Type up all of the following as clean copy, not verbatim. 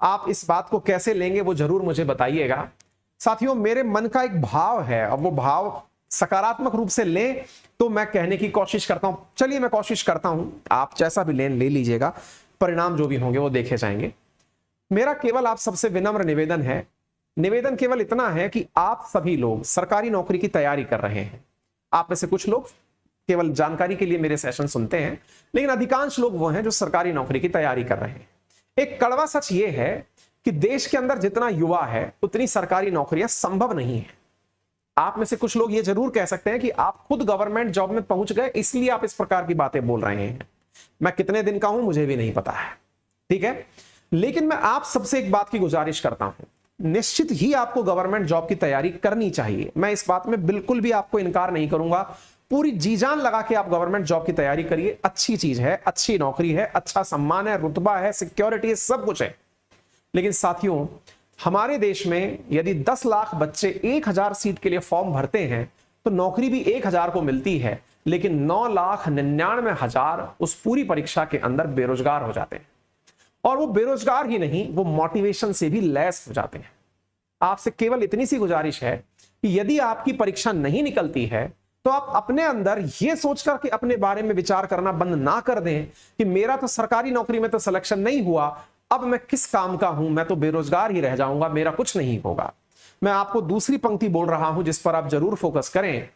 आप इस बात को कैसे लेंगे वो जरूर मुझे बताइएगा। साथियों, मेरे मन का एक भाव है, अब वो भाव सकारात्मक रूप से लें तो मैं कहने की कोशिश करता हूं। चलिए मैं कोशिश करता हूं, आप जैसा भी ले लीजिएगा, परिणाम जो भी होंगे वो देखे जाएंगे। मेरा केवल आप सबसे विनम्र निवेदन है, निवेदन केवल इतना है कि आप सभी लोग सरकारी नौकरी की तैयारी कर रहे हैं। आप में से कुछ लोग केवल जानकारी के लिए मेरे सेशन सुनते हैं, लेकिन अधिकांश लोग वो हैं जो सरकारी नौकरी की तैयारी कर रहे हैं। एक कड़वा सच ये है कि देश के अंदर जितना युवा है उतनी सरकारी नौकरियां संभव नहीं है। आप में से कुछ लोग ये जरूर कह सकते हैं कि आप खुद गवर्नमेंट जॉब में पहुंच गए इसलिए आप इस प्रकार की बातें बोल रहे हैं। मैं कितने दिन का हूं मुझे भी नहीं पता है, ठीक है, लेकिन मैं आप सबसे एक बात की गुजारिश करता हूं, निश्चित ही आपको गवर्नमेंट जॉब की तैयारी करनी चाहिए। मैं इस बात में बिल्कुल भी आपको इनकार नहीं करूंगा। पूरी जी जान लगा के आप गवर्नमेंट जॉब की तैयारी करिए, अच्छी चीज है, अच्छी नौकरी है, अच्छा सम्मान है, रुतबा है, सिक्योरिटी है, सब कुछ है। लेकिन साथियों, हमारे देश में यदि 10 लाख बच्चे 1000 सीट के लिए फॉर्म भरते हैं तो नौकरी भी 1000 को मिलती है, लेकिन 9,99,000 उस पूरी परीक्षा के अंदर बेरोजगार हो जाते हैं। और वो बेरोजगार ही नहीं, वो मोटिवेशन से भी लैस हो जाते हैं। आपसे केवल इतनी सी गुजारिश है कि यदि आपकी परीक्षा नहीं निकलती है तो आप अपने अंदर यह सोचकर के अपने बारे में विचार करना बंद ना कर दें कि मेरा तो सरकारी नौकरी में तो सिलेक्शन नहीं हुआ, अब मैं किस काम का हूं, मैं तो बेरोजगार ही रह जाऊंगा, मेरा कुछ नहीं होगा। मैं आपको दूसरी पंक्ति बोल रहा हूं जिस पर आप जरूर फोकस करें।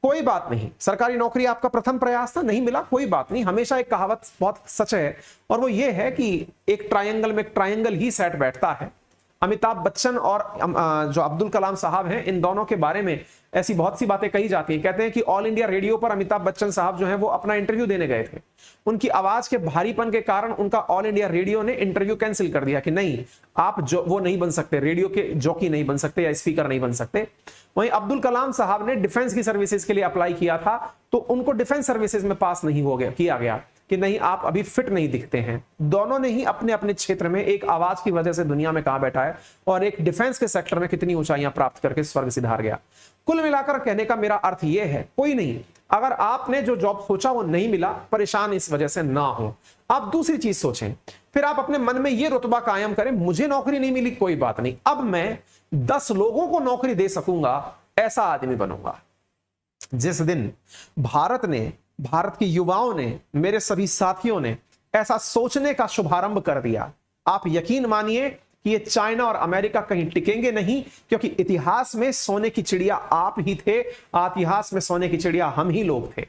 कोई बात नहीं, सरकारी नौकरी आपका प्रथम प्रयास था, नहीं मिला, कोई बात नहीं। हमेशा एक कहावत बहुत सच है और वो ये है कि एक ट्रायंगल में एक ट्रायंगल ही सेट बैठता है। अमिताभ बच्चन और जो अब्दुल कलाम साहब हैं, इन दोनों के बारे में ऐसी बहुत सी बातें कही जाती हैं। कहते हैं कि ऑल इंडिया रेडियो पर अमिताभ बच्चन साहब जो हैं वो अपना इंटरव्यू देने गए थे। उनकी आवाज के भारीपन के कारण उनका ऑल इंडिया रेडियो ने इंटरव्यू कैंसिल कर दिया कि नहीं, आप जो वो नहीं बन सकते, रेडियो के जॉकी नहीं बन सकते या स्पीकर नहीं बन सकते। वहीं अब्दुल कलाम साहब ने डिफेंस की सर्विसेज के लिए अप्लाई किया था तो उनको डिफेंस सर्विसेज में पास नहीं हो गया, किया गया कि नहीं, आप अभी फिट नहीं दिखते हैं। दोनों ने ही अपने अपने क्षेत्र में एक आवाज की वजह से दुनिया में कहां बैठा है और एक डिफेंस के सेक्टर में कितनी ऊंचाइयां प्राप्त करके स्वर्ग सिधार गया। कुल मिलाकर कहने का मेरा अर्थ यह है, कोई नहीं, अगर आपने जो जॉब सोचा वो नहीं मिला, परेशान इस वजह से ना हो। आप दूसरी चीज सोचें, फिर आप अपने मन में यह रुतबा कायम करें, मुझे नौकरी नहीं मिली कोई बात नहीं, अब मैं 10 लोगों को नौकरी दे सकूंगा, ऐसा आदमी बनूंगा। जिस दिन भारत के युवाओं ने, मेरे सभी साथियों ने ऐसा सोचने का शुभारंभ कर दिया, आप यकीन मानिए कि ये चाइना और अमेरिका कहीं टिकेंगे नहीं, क्योंकि इतिहास में सोने की चिड़िया आप ही थे, इतिहास में सोने की चिड़िया हम ही लोग थे।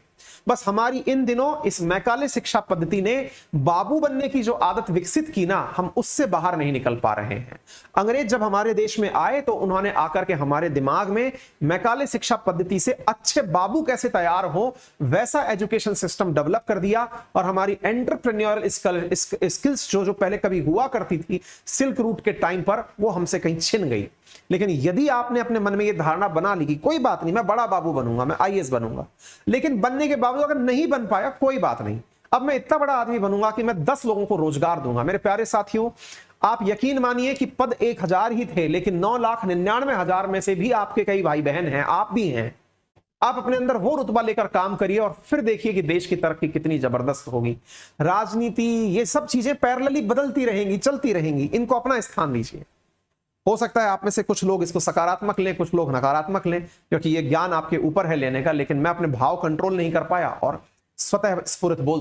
बस हमारी इन दिनों इस मैकाले शिक्षा पद्धति ने बाबू बनने की जो आदत विकसित की ना, हम उससे बाहर नहीं निकल पा रहे हैं। अंग्रेज जब हमारे देश में आए तो उन्होंने आकर के हमारे दिमाग में मैकाले शिक्षा पद्धति से अच्छे बाबू कैसे तैयार हो वैसा एजुकेशन सिस्टम डेवलप कर दिया और हमारी एंटरप्रेन्योरल स्किल्स जो पहले कभी हुआ करती थी सिल्क रूट के टाइम पर, वो हमसे कहीं छिन गई। लेकिन यदि आपने अपने मन में यह धारणा बना ली कि कोई बात नहीं, मैं बड़ा बाबू बनूंगा, मैं आईएएस बनूंगा, लेकिन बनने के बावजूद अगर नहीं बन पाया कोई बात नहीं, अब मैं इतना बड़ा आदमी बनूंगा कि मैं 10 लोगों को रोजगार दूंगा। मेरे प्यारे साथियों, आप यकीन मानिए कि पद 1000 ही थे, लेकिन 9,99,000 में से भी आपके कई भाई बहन हैं, आप भी हैं। आप अपने अंदर वो रुतबा लेकर काम करिए और फिर देखिए कि देश की तरक्की कितनी जबरदस्त होगी। राजनीति, ये सब चीजें पैरेलली बदलती रहेंगी, चलती रहेंगी, इनको अपना स्थान दीजिए। हो सकता है आप में से कुछ लोग इसको सकारात्मक लें, कुछ लोग नकारात्मक लें, क्योंकि ये ज्ञान आपके ऊपर है लेने का, लेकिन मैं अपने भाव कंट्रोल नहीं कर पाया और स्वतः स्फुरित बोल